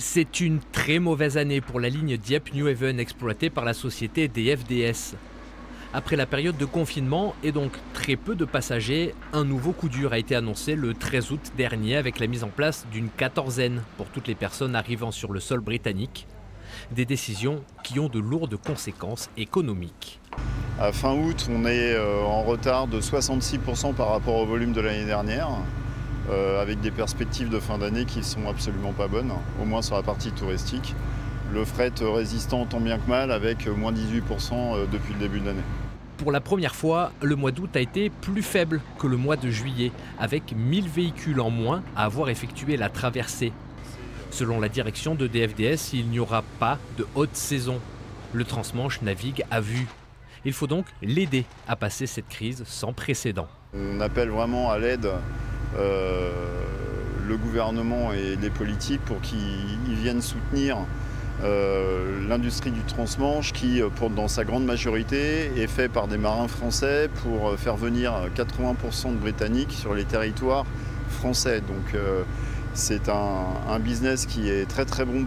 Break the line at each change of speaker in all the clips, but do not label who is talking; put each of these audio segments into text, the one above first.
C'est une très mauvaise année pour la ligne Dieppe-New Haven exploitée par la société DFDS. Après la période de confinement et donc très peu de passagers, un nouveau coup dur a été annoncé le 13 août dernier avec la mise en place d'une quatorzaine pour toutes les personnes arrivant sur le sol britannique. Des décisions qui ont de lourdes conséquences économiques.
À fin août, on est en retard de 66% par rapport au volume de l'année dernière, avec des perspectives de fin d'année qui ne sont absolument pas bonnes, au moins sur la partie touristique. Le fret résistant tant bien que mal, avec moins 18% depuis le début de l'année.
Pour la première fois, le mois d'août a été plus faible que le mois de juillet, avec 1000 véhicules en moins à avoir effectué la traversée. Selon la direction de DFDS, il n'y aura pas de haute saison. Le transmanche navigue à vue. Il faut donc l'aider à passer cette crise sans précédent.
On appelle vraiment à l'aide le gouvernement et les politiques pour qu'ils viennent soutenir l'industrie du transmanche qui, dans sa grande majorité, est fait par des marins français pour faire venir 80% de Britanniques sur les territoires français. Donc c'est un business qui est très très bon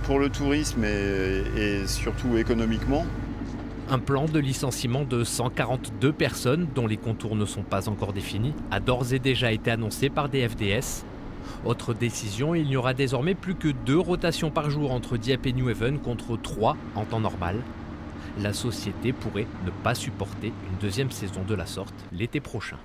pour le tourisme et surtout économiquement.
Un plan de licenciement de 142 personnes, dont les contours ne sont pas encore définis, a d'ores et déjà été annoncé par DFDS. Autre décision, il n'y aura désormais plus que 2 rotations par jour entre Dieppe et New Haven contre 3 en temps normal. La société pourrait ne pas supporter une deuxième saison de la sorte l'été prochain.